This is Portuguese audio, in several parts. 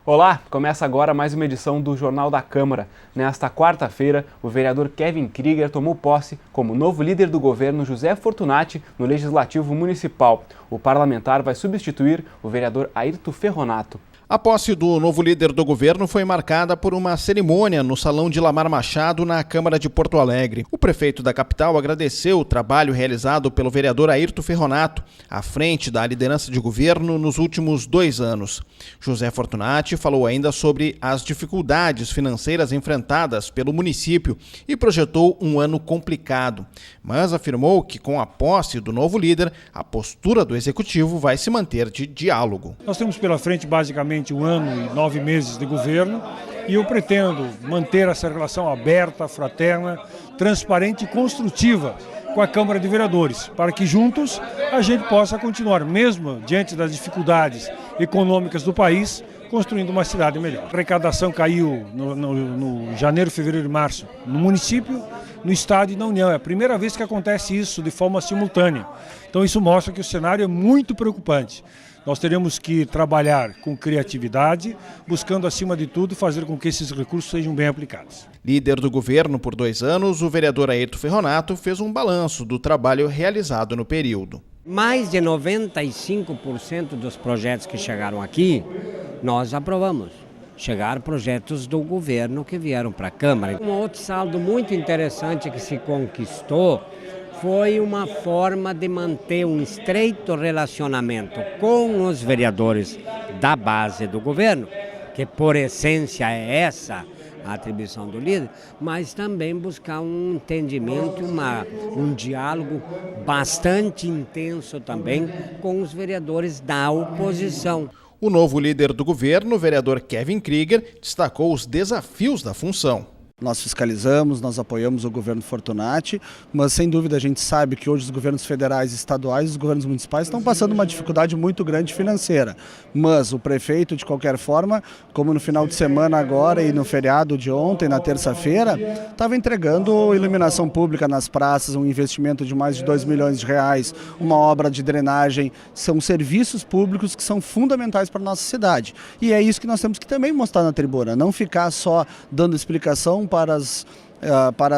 Olá, começa agora mais uma edição do Jornal da Câmara. Nesta quarta-feira, o vereador Kevin Krieger tomou posse como novo líder do governo José Fortunati no Legislativo Municipal. O parlamentar vai substituir o vereador Airto Ferronato. A posse do novo líder do governo foi marcada por uma cerimônia no Salão de Lamar Machado, na Câmara de Porto Alegre. O prefeito da capital agradeceu o trabalho realizado pelo vereador Airto Ferronato, à frente da liderança de governo nos últimos 2 anos. José Fortunati falou ainda sobre as dificuldades financeiras enfrentadas pelo município e projetou um ano complicado, mas afirmou que com a posse do novo líder, a postura do executivo vai se manter de diálogo. Nós temos pela frente basicamente 1 ano e 9 meses de governo e eu pretendo manter essa relação aberta, fraterna, transparente e construtiva com a Câmara de Vereadores, para que juntos a gente possa continuar, mesmo diante das dificuldades econômicas do país, construindo uma cidade melhor. A arrecadação caiu no janeiro, fevereiro e março no município, no estado e na União. É a primeira vez que acontece isso de forma simultânea. Então isso mostra que o cenário é muito preocupante. Nós teremos que trabalhar com criatividade, buscando, acima de tudo, fazer com que esses recursos sejam bem aplicados. Líder do governo por 2 anos, o vereador Airto Ferronato fez um balanço do trabalho realizado no período. Mais de 95% dos projetos que chegaram aqui, nós aprovamos. Chegaram projetos do governo que vieram para a Câmara. Um outro saldo muito interessante que se conquistou foi uma forma de manter um estreito relacionamento com os vereadores da base do governo, que por essência é essa a atribuição do líder, mas também buscar um entendimento, um diálogo bastante intenso também com os vereadores da oposição. O novo líder do governo, o vereador Kevin Krieger, destacou os desafios da função. Nós fiscalizamos, nós apoiamos o governo Fortunati, mas sem dúvida a gente sabe que hoje os governos federais, estaduais e os governos municipais estão passando uma dificuldade muito grande financeira. Mas o prefeito, de qualquer forma, como no final de semana agora e no feriado de ontem, na terça-feira, estava entregando iluminação pública nas praças, um investimento de mais de 2 milhões de reais, uma obra de drenagem. São serviços públicos que são fundamentais para a nossa cidade. E é isso que nós temos que também mostrar na tribuna, não ficar só dando explicação para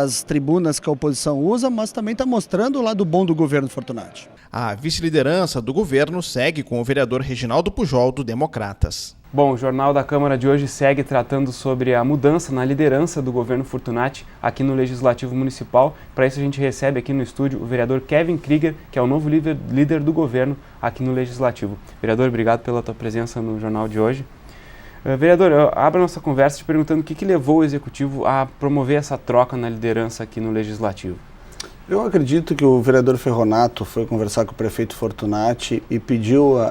as tribunas que a oposição usa, mas também está mostrando o lado bom do governo Fortunati. A vice-liderança do governo segue com o vereador Reginaldo Pujol, do Democratas. Bom, o Jornal da Câmara de hoje segue tratando sobre a mudança na liderança do governo Fortunati aqui no Legislativo Municipal. Para isso a gente recebe aqui no estúdio o vereador Kevin Krieger, que é o novo líder do governo aqui no Legislativo. Vereador, obrigado pela tua presença no jornal de hoje. Vereador, eu abro a nossa conversa te perguntando o que levou o Executivo a promover essa troca na liderança aqui no Legislativo. Eu acredito que o vereador Ferronato foi conversar com o prefeito Fortunati e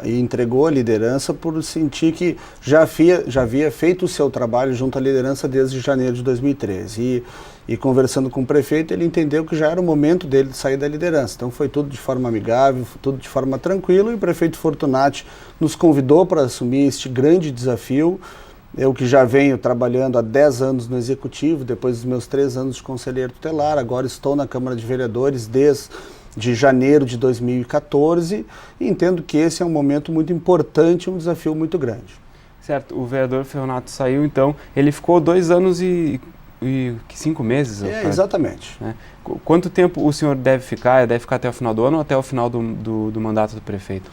e entregou a liderança por sentir que já havia feito o seu trabalho junto à liderança desde janeiro de 2013. E conversando com o prefeito, ele entendeu que já era o momento dele de sair da liderança. Então foi tudo de forma amigável, tudo de forma tranquila, e o prefeito Fortunati nos convidou para assumir este grande desafio. Eu que já venho trabalhando há 10 anos no Executivo, depois dos meus 3 anos de conselheiro tutelar, agora estou na Câmara de Vereadores desde janeiro de 2014 e entendo que esse é um momento muito importante, um desafio muito grande. Certo, o vereador Ferronato saiu, então, ele ficou 2 anos e 5 meses? Exatamente. Né? Quanto tempo o senhor deve ficar? Deve ficar até o final do ano ou até o final do mandato do prefeito?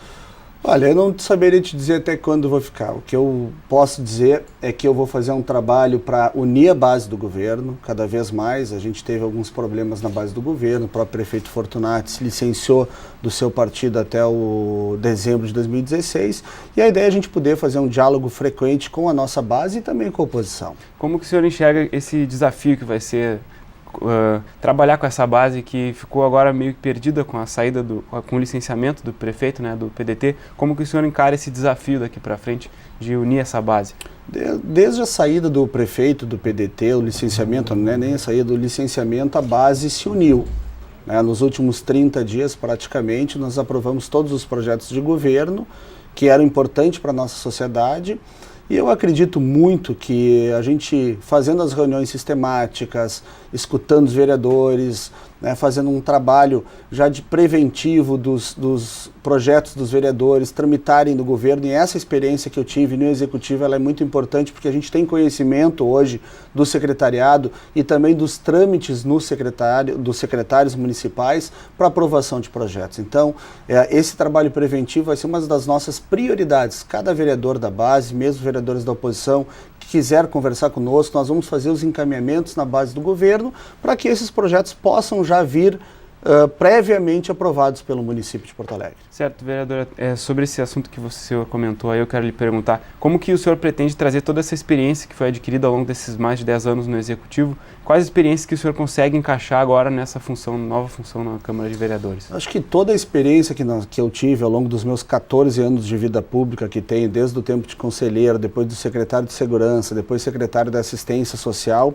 Olha, eu não saberia te dizer até quando eu vou ficar. O que eu posso dizer é que eu vou fazer um trabalho para unir a base do governo, cada vez mais. A gente teve alguns problemas na base do governo, o próprio prefeito Fortunati se licenciou do seu partido até o dezembro de 2016, e a ideia é a gente poder fazer um diálogo frequente com a nossa base e também com a oposição. Como que o senhor enxerga esse desafio que vai ser trabalhar com essa base que ficou agora meio que perdida com a saída, com o licenciamento do prefeito, né, do PDT? Como que o senhor encara esse desafio daqui para frente de unir essa base? Desde a saída do prefeito do PDT, o licenciamento, não é nem a saída do licenciamento, a base se uniu. Nos últimos 30 dias, praticamente, nós aprovamos todos os projetos de governo que eram importantes para a nossa sociedade. E eu acredito muito que a gente, fazendo as reuniões sistemáticas, escutando os vereadores, né, fazendo um trabalho já de preventivo dos projetos dos vereadores tramitarem no governo, e essa experiência que eu tive no Executivo ela é muito importante porque a gente tem conhecimento hoje do secretariado e também dos trâmites no dos secretários municipais para aprovação de projetos. Então, esse trabalho preventivo vai ser uma das nossas prioridades. Cada vereador da base, mesmo vereadores da oposição, que quiser conversar conosco, nós vamos fazer os encaminhamentos na base do governo para que esses projetos possam já vir previamente aprovados pelo município de Porto Alegre. Certo, vereadora, sobre esse assunto que o senhor comentou aí, eu quero lhe perguntar, como que o senhor pretende trazer toda essa experiência que foi adquirida ao longo desses mais de 10 anos no Executivo, quais experiências que o senhor consegue encaixar agora nessa função, nova função na Câmara de Vereadores? Acho que toda a experiência que eu tive ao longo dos meus 14 anos de vida pública que tenho, desde o tempo de conselheiro, depois do secretário de Segurança, depois secretário da Assistência Social,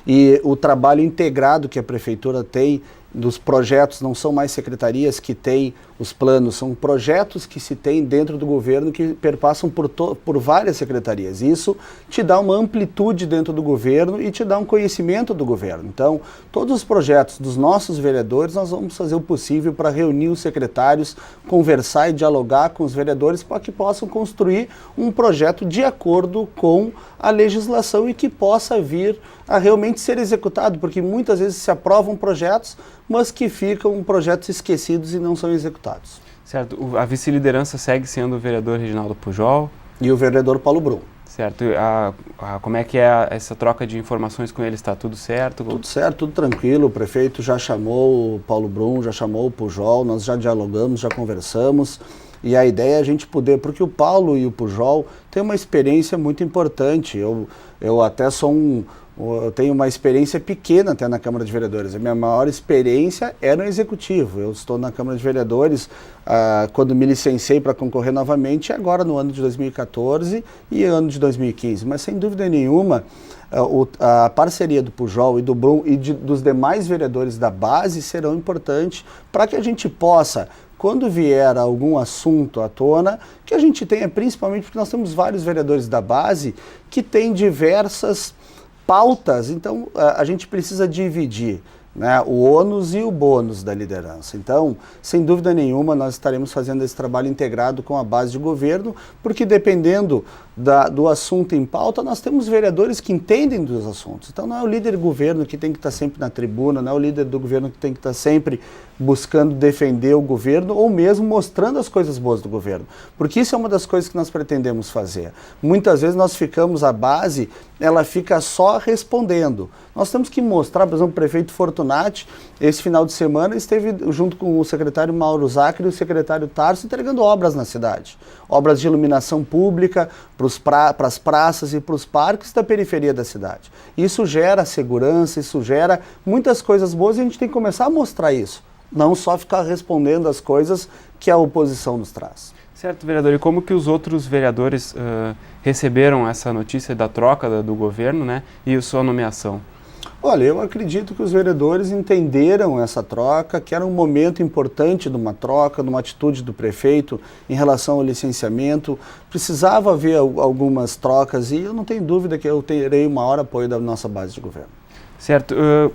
e o trabalho integrado que a Prefeitura tem dos projetos, não são mais secretarias que têm os planos, são projetos que se tem dentro do governo que perpassam por várias secretarias. Isso te dá uma amplitude dentro do governo e te dá um conhecimento do governo. Então, todos os projetos dos nossos vereadores, nós vamos fazer o possível para reunir os secretários, conversar e dialogar com os vereadores para que possam construir um projeto de acordo com a legislação e que possa vir a realmente ser executado, porque muitas vezes se aprovam projetos, mas que ficam projetos esquecidos e não são executados. Certo. A vice-liderança segue sendo o vereador Reginaldo Pujol. E o vereador Paulo Brum. Certo. Como é que é essa troca de informações com ele? Está tudo certo? Tudo certo, tudo tranquilo. O prefeito já chamou o Paulo Brum, já chamou o Pujol, nós já dialogamos, já conversamos. E a ideia é a gente poder, porque o Paulo e o Pujol têm uma experiência muito importante. Eu até eu tenho uma experiência pequena até na Câmara de Vereadores. A minha maior experiência é no Executivo. Eu estou na Câmara de Vereadores quando me licenciei para concorrer novamente, agora no ano de 2014 e ano de 2015. Mas sem dúvida nenhuma, a parceria do Pujol e do Brum e dos demais vereadores da base serão importantes para que a gente possa, quando vier algum assunto à tona, que a gente tenha, principalmente porque nós temos vários vereadores da base que têm diversas pautas, então a gente precisa dividir, né, o ônus e o bônus da liderança. Então, sem dúvida nenhuma, nós estaremos fazendo esse trabalho integrado com a base de governo, porque dependendo do assunto em pauta, nós temos vereadores que entendem dos assuntos. Então, não é o líder do governo que tem que estar sempre na tribuna, não é o líder do governo que tem que estar sempre buscando defender o governo ou mesmo mostrando as coisas boas do governo. Porque isso é uma das coisas que nós pretendemos fazer. Muitas vezes nós ficamos, a base, ela fica só respondendo. Nós temos que mostrar, por exemplo, o prefeito Fortunati, esse final de semana, esteve junto com o secretário Mauro Zacri e o secretário Tarso entregando obras na cidade. Obras de iluminação pública para as praças e para os parques da periferia da cidade. Isso gera segurança, isso gera muitas coisas boas e a gente tem que começar a mostrar isso. Não só ficar respondendo as coisas que a oposição nos traz. Certo, vereador. E como que os outros vereadores receberam essa notícia da troca do governo, né, e a sua nomeação? Olha, eu acredito que os vereadores entenderam essa troca, que era um momento importante de uma troca, de uma atitude do prefeito em relação ao licenciamento. Precisava haver algumas trocas e eu não tenho dúvida que eu terei o maior apoio da nossa base de governo. Certo.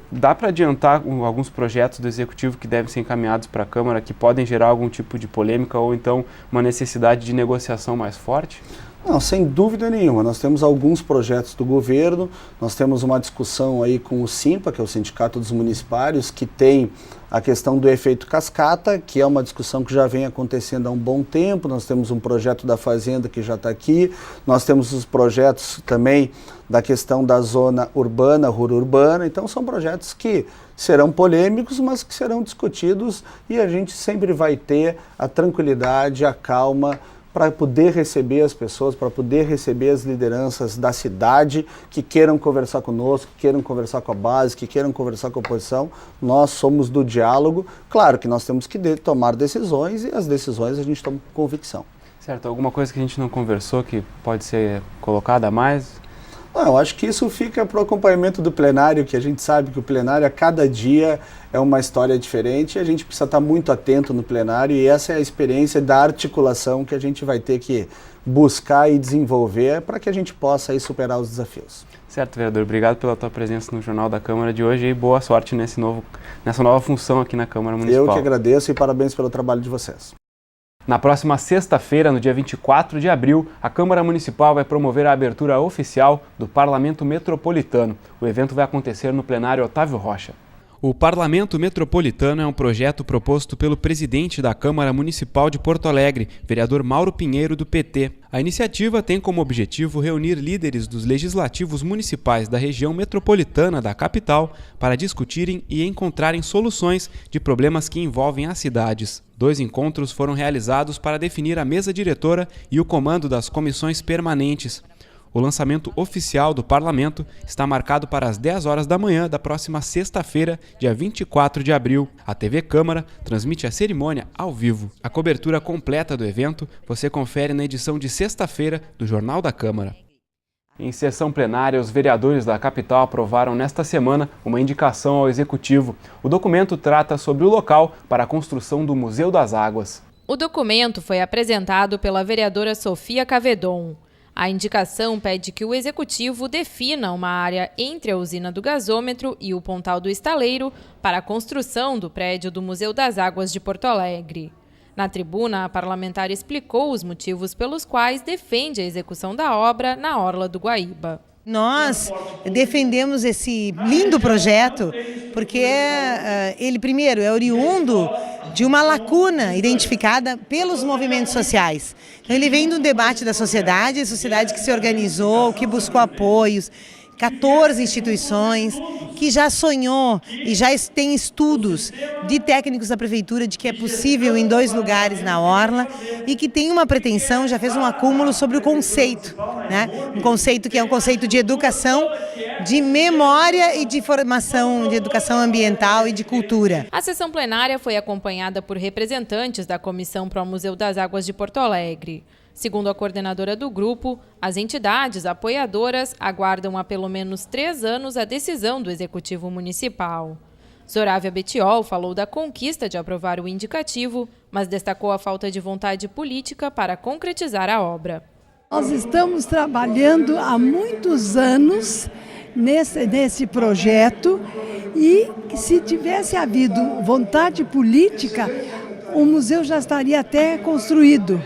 Dá para adiantar alguns projetos do Executivo que devem ser encaminhados para a Câmara que podem gerar algum tipo de polêmica ou então uma necessidade de negociação mais forte? Não, sem dúvida nenhuma. Nós temos alguns projetos do governo, nós temos uma discussão aí com o SIMPA, que é o Sindicato dos Municipários, que tem a questão do efeito cascata, que é uma discussão que já vem acontecendo há um bom tempo. Nós temos um projeto da Fazenda que já está aqui, nós temos os projetos também da questão da zona urbana, rural-urbana. Então são projetos que serão polêmicos, mas que serão discutidos e a gente sempre vai ter a tranquilidade, a calma, para poder receber as pessoas, para poder receber as lideranças da cidade que queiram conversar conosco, que queiram conversar com a base, que queiram conversar com a oposição. Nós somos do diálogo. Claro que nós temos que tomar decisões e as decisões a gente toma com convicção. Certo. Alguma coisa que a gente não conversou que pode ser colocada a mais? Eu acho que isso fica para o acompanhamento do plenário, que a gente sabe que o plenário a cada dia é uma história diferente e a gente precisa estar muito atento no plenário, e essa é a experiência da articulação que a gente vai ter que buscar e desenvolver para que a gente possa aí superar os desafios. Certo, vereador. Obrigado pela tua presença no Jornal da Câmara de hoje e boa sorte nessa nova função aqui na Câmara Municipal. Eu que agradeço e parabéns pelo trabalho de vocês. Na próxima sexta-feira, no dia 24 de abril, a Câmara Municipal vai promover a abertura oficial do Parlamento Metropolitano. O evento vai acontecer no plenário Otávio Rocha. O Parlamento Metropolitano é um projeto proposto pelo presidente da Câmara Municipal de Porto Alegre, vereador Mauro Pinheiro, do PT. A iniciativa tem como objetivo reunir líderes dos legislativos municipais da região metropolitana da capital para discutirem e encontrarem soluções de problemas que envolvem as cidades. 2 encontros foram realizados para definir a mesa diretora e o comando das comissões permanentes. O lançamento oficial do Parlamento está marcado para as 10 horas da manhã da próxima sexta-feira, dia 24 de abril. A TV Câmara transmite a cerimônia ao vivo. A cobertura completa do evento você confere na edição de sexta-feira do Jornal da Câmara. Em sessão plenária, os vereadores da capital aprovaram nesta semana uma indicação ao Executivo. O documento trata sobre o local para a construção do Museu das Águas. O documento foi apresentado pela vereadora Sofia Cavedon. A indicação pede que o Executivo defina uma área entre a usina do gasômetro e o Pontal do Estaleiro para a construção do prédio do Museu das Águas de Porto Alegre. Na tribuna, a parlamentar explicou os motivos pelos quais defende a execução da obra na orla do Guaíba. Nós defendemos esse lindo projeto porque ele, primeiro, é oriundo de uma lacuna identificada pelos movimentos sociais. Então, ele vem do debate da sociedade, a sociedade que se organizou, que buscou apoios, 14 instituições, que já sonhou e já tem estudos de técnicos da prefeitura de que é possível em 2 lugares na orla e que tem uma pretensão, já fez um acúmulo sobre o conceito, né? Um conceito que é um conceito de educação, de memória e de formação, de educação ambiental e de cultura. A sessão plenária foi acompanhada por representantes da Comissão Pro Museu das Águas de Porto Alegre. Segundo a coordenadora do grupo, as entidades apoiadoras aguardam há pelo menos 3 anos a decisão do Executivo Municipal. Zorávia Betiol falou da conquista de aprovar o indicativo, mas destacou a falta de vontade política para concretizar a obra. Nós estamos trabalhando há muitos anos nesse projeto e se tivesse havido vontade política, o museu já estaria até construído.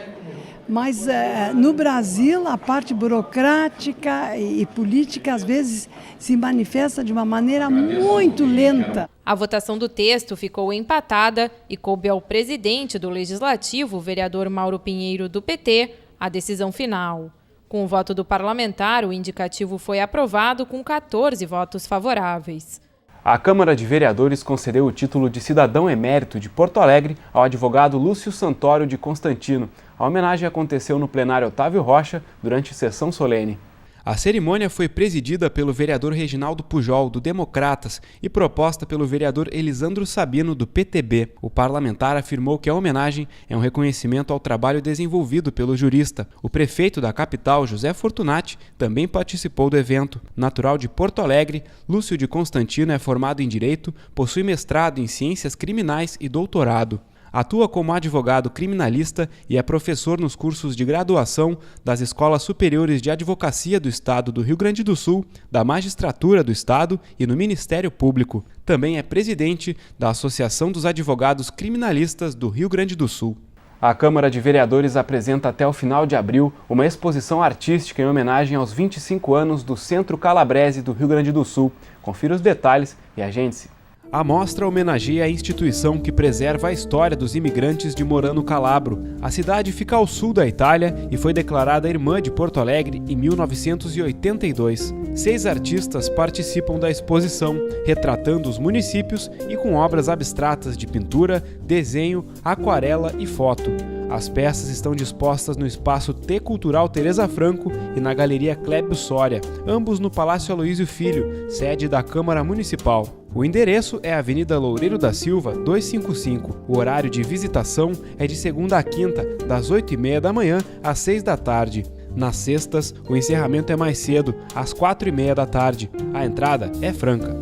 Mas no Brasil a parte burocrática e política às vezes se manifesta de uma maneira muito lenta. A votação do texto ficou empatada e coube ao presidente do Legislativo, o vereador Mauro Pinheiro, do PT, a decisão final. Com o voto do parlamentar, o indicativo foi aprovado com 14 votos favoráveis. A Câmara de Vereadores concedeu o título de cidadão emérito de Porto Alegre ao advogado Lúcio Santoro de Constantino. A homenagem aconteceu no plenário Otávio Rocha durante sessão solene. A cerimônia foi presidida pelo vereador Reginaldo Pujol, do Democratas, e proposta pelo vereador Elisandro Sabino, do PTB. O parlamentar afirmou que a homenagem é um reconhecimento ao trabalho desenvolvido pelo jurista. O prefeito da capital, José Fortunati, também participou do evento. Natural de Porto Alegre, Lúcio de Constantino é formado em Direito, possui mestrado em Ciências Criminais e doutorado. Atua como advogado criminalista e é professor nos cursos de graduação das Escolas Superiores de Advocacia do Estado do Rio Grande do Sul, da Magistratura do Estado e no Ministério Público. Também é presidente da Associação dos Advogados Criminalistas do Rio Grande do Sul. A Câmara de Vereadores apresenta até o final de abril uma exposição artística em homenagem aos 25 anos do Centro Calabrese do Rio Grande do Sul. Confira os detalhes e agende-se. A mostra homenageia a instituição que preserva a história dos imigrantes de Morano Calabro. A cidade fica ao sul da Itália e foi declarada irmã de Porto Alegre em 1982. 6 artistas participam da exposição, retratando os municípios e com obras abstratas de pintura, desenho, aquarela e foto. As peças estão dispostas no espaço T Cultural Teresa Franco e na Galeria Clébio Soria, ambos no Palácio Aloísio Filho, sede da Câmara Municipal. O endereço é a Avenida Loureiro da Silva, 255. O horário de visitação é de segunda a quinta, das 8h30 da manhã às 6 da tarde. Nas sextas, o encerramento é mais cedo, às 4h30 da tarde. A entrada é franca.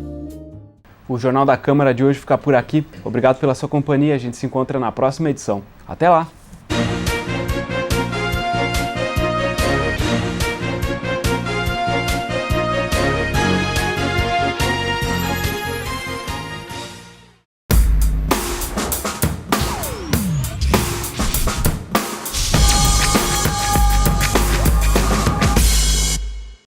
O Jornal da Câmara de hoje fica por aqui. Obrigado pela sua companhia. A gente se encontra na próxima edição. Até lá!